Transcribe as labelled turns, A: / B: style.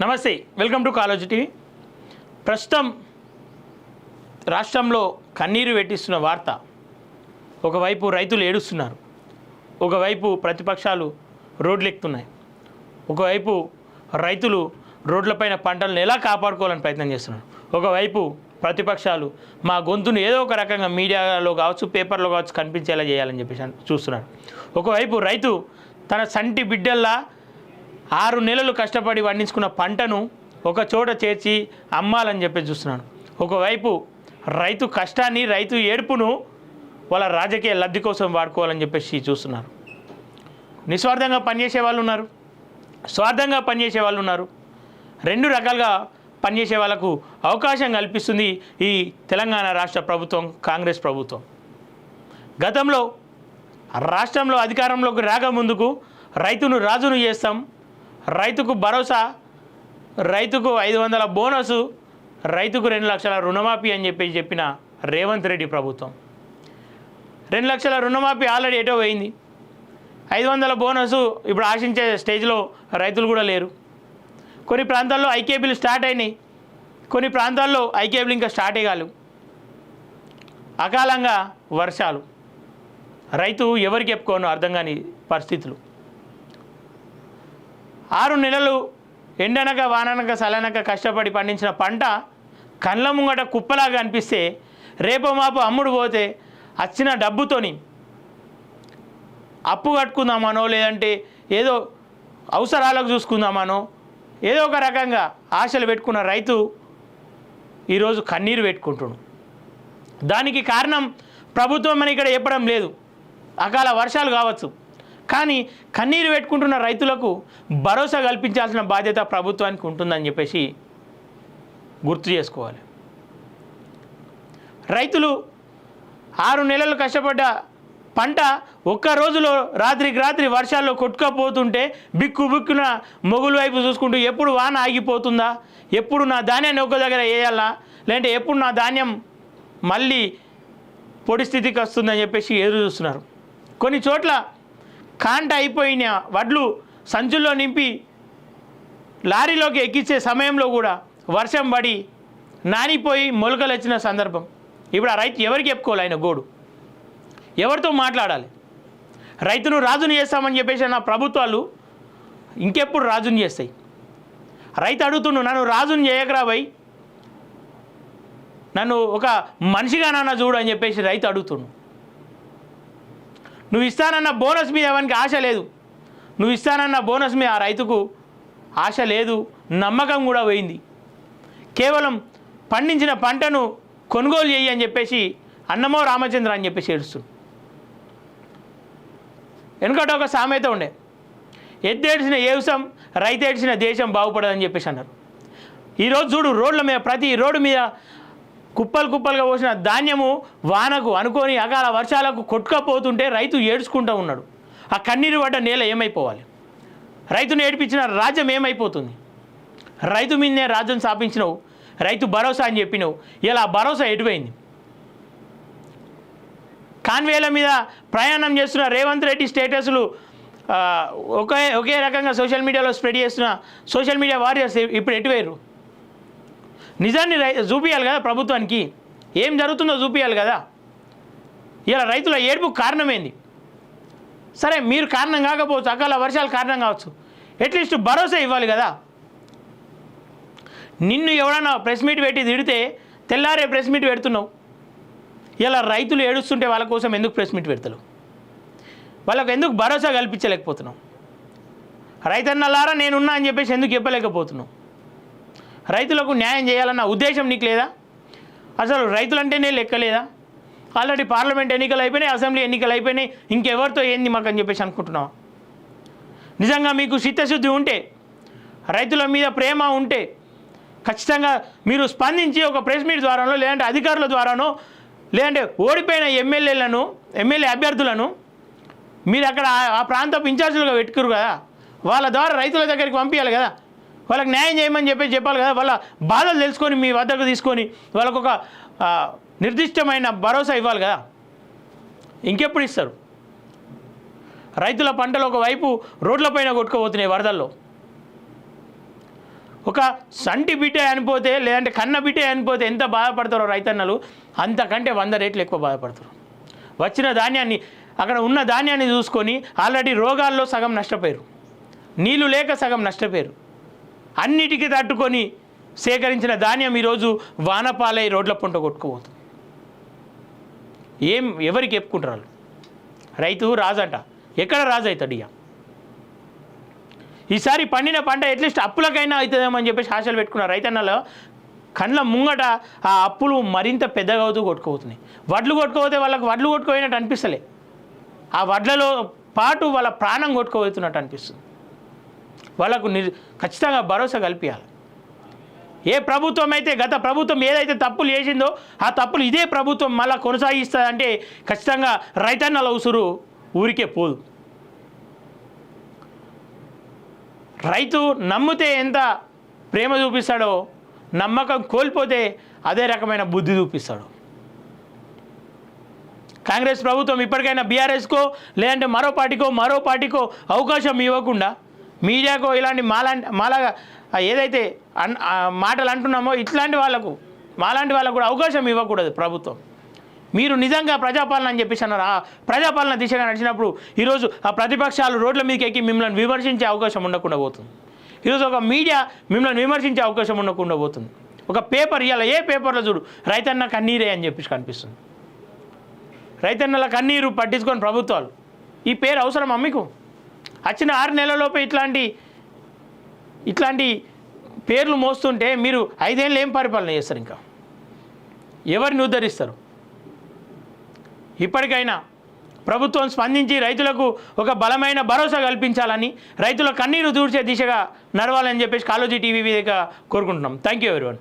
A: నమస్తే, welcome to Kaloji TV. ప్రస్తుతం రాష్ట్రంలో కన్నీరు పెట్టిస్తున్న వార్త, ఒకవైపు రైతులు ఏడుస్తున్నారు, ఒకవైపు ప్రతిపక్షాలు రోడ్లెక్కుతున్నాయి, ఒకవైపు రైతులు రోడ్లపైన పంటలను ఎలా కాపాడుకోవాలని ప్రయత్నం చేస్తున్నారు, ఒకవైపు ప్రతిపక్షాలు మా గొంతును ఏదో ఒక రకంగా మీడియాలో కావచ్చు, పేపర్లో కావచ్చు కనిపించేలా చేయాలని చెప్పేసి చూస్తున్నారు. ఒకవైపు రైతు తన సంటి బిడ్డల్లా 6 నెలలు కష్టపడి పండించుకున్న పంటను ఒక చోట చేర్చి అమ్మాలని చెప్పి చూస్తున్నాను. ఒకవైపు రైతు కష్టాన్ని, రైతు ఏడుపును వాళ్ళ రాజకీయ లబ్ధి కోసం వాడుకోవాలని చెప్పేసి చూస్తున్నారు. నిస్వార్థంగా పనిచేసే వాళ్ళు ఉన్నారు, స్వార్థంగా పనిచేసే వాళ్ళు ఉన్నారు. 2 రకాలుగా పనిచేసే వాళ్ళకు అవకాశం కల్పిస్తుంది ఈ తెలంగాణ రాష్ట్ర ప్రభుత్వం, కాంగ్రెస్ ప్రభుత్వం. గతంలో రాష్ట్రంలో అధికారంలోకి రాకముందుకు రైతును రాజును చేస్తాం, రైతుకు భరోసా, రైతుకు 500 బోనసు, రైతుకు 2 లక్షల రుణమాఫీ అని చెప్పిన రేవంత్ రెడ్డి ప్రభుత్వం 2 లక్షల రుణమాఫీ ఆల్రెడీ ఎటో పోయింది. 500 బోనసు ఇప్పుడు ఆశించే స్టేజ్లో రైతులు కూడా లేరు. కొన్ని ప్రాంతాల్లో ఐకేబీలు స్టార్ట్ అయినాయి, కొన్ని ప్రాంతాల్లో ఐకేబీలు ఇంకా స్టార్ట్ అయ్యాలి. అకాలంగా వర్షాలు, రైతు ఎవరికి చెప్పుకోను అర్థం కాని పరిస్థితులు. 6 నెలలు ఎండనక వాననక సలనక కష్టపడి పండించిన పంట కళ్ళ ముంగట కుప్పలాగా అనిపిస్తే, రేపో మాపు అమ్ముడు పోతే వచ్చిన డబ్బుతోని అప్పు కట్టుకుందామనో, లేదంటే ఏదో అవసరాలకు చూసుకుందామనో, ఏదో ఒక రకంగా ఆశలు పెట్టుకున్న రైతు ఈరోజు కన్నీరు పెట్టుకుంటున్నాడు. దానికి కారణం ప్రభుత్వం అని ఇక్కడ చెప్పడం లేదు, అకాల వర్షాలు కావచ్చు, కానీ కన్నీరు పెట్టుకుంటున్న రైతులకు భరోసా కల్పించాల్సిన బాధ్యత ప్రభుత్వానికి ఉంటుందని చెప్పేసి గుర్తు చేసుకోవాలి. రైతులు 6 నెలలు కష్టపడ్డ పంట ఒక్క రోజులో రాత్రికి రాత్రి వర్షాల్లో కొట్టుకపోతుంటే బిక్కున మొగులు వైపు చూసుకుంటూ ఎప్పుడు వాన ఆగిపోతుందా, ఎప్పుడు నా ధాన్యాన్ని ఒక దగ్గర వేయాలా, లేదంటే ఎప్పుడు నా ధాన్యం మళ్ళీ పొడి స్థితికి వస్తుందని చెప్పేసి ఎదురు చూస్తున్నారు. కొన్ని చోట్ల కాంట అయిపోయిన వడ్లు సంచుల్లో నింపి లారీలోకి ఎక్కించే సమయంలో కూడా వర్షం పడి నానిపోయి మొలకలు వచ్చిన సందర్భం. ఇప్పుడు ఆ రైతు ఎవరికి చెప్పుకోవాలి, ఆయన గోడు ఎవరితో మాట్లాడాలి? రైతును రాజుని చేస్తామని చెప్పేసి నా ప్రభుత్వాలు ఇంకెప్పుడు రాజుని చేస్తాయి? రైతు అడుగుతుండు, నన్ను రాజుని చేయకరా భయ్, నన్ను ఒక మనిషిగా నాన్న చూడు అని చెప్పేసి రైతు అడుగుతుండు. నువ్వు ఇస్తానన్న బోనస్ మీద ఎవరికి ఆశ లేదు, నువ్వు ఇస్తానన్న బోనస్ మీద ఆ రైతుకు ఆశ లేదు, నమ్మకం కూడా పోయింది. కేవలం పండించిన పంటను కొనుగోలు చేయి అని చెప్పేసి అన్నమో రామచంద్ర అని చెప్పేసి ఏడుస్తుంది. వెనుకట ఒక సామెత ఉండే, ఎద్దేడ్చిన ఏవసం రైతు ఏడ్చిన దేశం బాగుపడదని చెప్పేసి అన్నారు. ఈరోజు చూడు, రోడ్ల మీద, ప్రతి రోడ్డు మీద కుప్పలుగా పోసిన ధాన్యము వానకు అనుకోని అకాల వర్షాలకు కొట్టుకపోతుంటే రైతు ఏడ్చుకుంటూ ఉన్నాడు. ఆ కన్నీరు పడ్డ నేల ఏమైపోవాలి? రైతును ఏడిపించిన రాజ్యం ఏమైపోతుంది? రైతు మీదనే రాజ్యం స్థాపించినవు, రైతు భరోసా అని చెప్పినవు, ఇలా భరోసా ఎటుపోయింది? కాన్వేల మీద ప్రయాణం చేస్తున్న రేవంత్ రెడ్డి స్టేటస్లు ఒకే రకంగా సోషల్ మీడియాలో స్ప్రెడ్ చేస్తున్న సోషల్ మీడియా వారియర్స్ ఇప్పుడు ఎటువేరు? నిజాన్ని చూపించాలి కదా ప్రభుత్వానికి, ఏం జరుగుతుందో చూపించాలి కదా. ఇలా రైతుల ఏడుపుకు కారణమేంది? సరే, మీరు కారణం కాకపోవచ్చు, అకాల వర్షాలు కారణం కావచ్చు, అట్లీస్ట్ భరోసా ఇవ్వాలి కదా. నిన్ను ఎవడన్నా ప్రెస్ మీట్ పెట్టి తిడితే తెల్లారే ప్రెస్ మీట్ పెడుతున్నావు. ఇలా రైతులు ఏడుస్తుంటే వాళ్ళ కోసం ఎందుకు ప్రెస్ మీట్ పెడతావు? వాళ్ళకు ఎందుకు భరోసా కల్పించలేకపోతున్నావు? రైతన్నలారా నేనున్నా అని చెప్పేసి ఎందుకు చెప్పలేకపోతున్నావు? రైతులకు న్యాయం చేయాలన్న ఉద్దేశం నీకు లేదా? అసలు రైతులంటేనే లెక్కలేదా? ఆల్రెడీ పార్లమెంట్ ఎన్నికలు అయిపోయినాయి, అసెంబ్లీ ఎన్నికలు అయిపోయినాయి, ఇంకెవరితో ఏంది మాకు అని చెప్పేసి అనుకుంటున్నావా? నిజంగా మీకు చిత్తశుద్ధి ఉంటే, రైతుల మీద ప్రేమ ఉంటే ఖచ్చితంగా మీరు స్పందించి ఒక ప్రెస్ మీట్ ద్వారానో, లేదంటే అధికారుల ద్వారానో, లేదంటే ఓడిపోయిన ఎమ్మెల్యే అభ్యర్థులను మీరు అక్కడ ఆ ప్రాంతపు ఇన్ఛార్జీలుగా పెట్టుకురు కదా, వాళ్ళ ద్వారా రైతుల దగ్గరికి పంపించాలి కదా, వాళ్ళకి న్యాయం చేయమని చెప్పాలి కదా. వాళ్ళ బాధలు తెలుసుకొని మీ వద్దకు తీసుకొని వాళ్ళకు ఒక నిర్దిష్టమైన భరోసా ఇవ్వాలి కదా. ఇంకెప్పుడు ఇస్తారు? రైతుల పంటలు ఒకవైపు రోడ్లపైన కొట్టుకుపోతున్నాయి వరదల్లో, ఒక సంటి బిడ్డ అనిపోతే లేదంటే కన్న బిడ్డ అనిపోతే ఎంత బాధపడతారో రైతన్నలు అంతకంటే 100 రెట్లు ఎక్కువ బాధపడతారు. వచ్చిన ధాన్యాన్ని అక్కడ ఉన్న ధాన్యాన్ని చూసుకొని ఆల్రెడీ రోగాల్లో సగం నష్టపోయారు, నీళ్లు లేక సగం నష్టపోయారు. అన్నిటికీ తట్టుకొని సేకరించిన ధాన్యం ఈరోజు వానపాలై రోడ్ల పంట కొట్టుకోబోతుంది. ఎవరికి చెప్పుకుంటారు? రైతు రాజంట, ఎక్కడ రాజు అవుతాడు? ఇక ఈసారి పండిన పంట అట్లీస్ట్ అప్పులకైనా అవుతుందేమో అని చెప్పేసి ఆశలు పెట్టుకున్నారు రైతన్నలు. కళ్ళ ముంగట ఆ అప్పులు మరింత పెద్దగా అవుతూ కొట్టుకుపోతున్నాయి. వడ్లు కొట్టుకుపోతే వాళ్ళకి వడ్లు కొట్టుకుపోయినట్టు అనిపిస్తలే, ఆ వడ్లలో పాటు వాళ్ళ ప్రాణం కొట్టుకుపోతున్నట్టు అనిపిస్తుంది. వాళ్ళకు ఖచ్చితంగా భరోసా కల్పించాలి. ఏ ప్రభుత్వం అయితే గత ప్రభుత్వం ఏదైతే తప్పులు చేసిందో ఆ తప్పులు ఇదే ప్రభుత్వం మళ్ళీ కొనసాగిస్తుందంటే ఖచ్చితంగా రైతన్నల ఉసురు ఊరికే పోదు. రైతు నమ్మితే ఎంత ప్రేమ చూపిస్తాడో, నమ్మకం కోల్పోతే అదే రకమైన బుద్ధి చూపిస్తాడు. కాంగ్రెస్ ప్రభుత్వం ఇప్పటికైనా బీఆర్ఎస్కో లేదంటే మరో పార్టీకో అవకాశం ఇవ్వకుండా మీడియాకో ఇలాంటి మాలాగా ఏదైతే మాటలు అంటున్నామో ఇట్లాంటి వాళ్ళకు మాలాంటి వాళ్ళకు కూడా అవకాశం ఇవ్వకూడదు ప్రభుత్వం. మీరు నిజంగా ప్రజాపాలన అని చెప్పేసి అన్నారు. ఆ ప్రజాపాలన దిశగా నడిచినప్పుడు ఈరోజు ఆ ప్రతిపక్షాలు రోడ్ల మీదకి ఎక్కి మిమ్మల్ని విమర్శించే అవకాశం ఉండకుండా పోతుంది. ఈరోజు ఒక మీడియా మిమ్మల్ని విమర్శించే అవకాశం ఉండకుండా పోతుంది. ఒక పేపర్ ఇవాళ ఏ పేపర్లో చూడు రైతన్న కన్నీరే అని చెప్పేసి కనిపిస్తుంది. రైతన్నల కన్నీరు పట్టించుకొని ప్రభుత్వాలు ఈ పేరు అవసరమా మీకు? వచ్చిన 6 నెలలలోపే ఇట్లాంటి పేర్లు మోస్తుంటే మీరు 5 ఏళ్ళు ఏం పరిపాలన చేస్తారు? ఇంకా ఎవరిని ఉద్ధరిస్తారు? ఇప్పటికైనా ప్రభుత్వం స్పందించి రైతులకు ఒక బలమైన భరోసా కల్పించాలని, రైతుల కన్నీరు దూర్చే దిశగా నడవాలని చెప్పేసి కాళోజీ టీవీ వేదికగా కోరుకుంటున్నాం. Thank you everyone.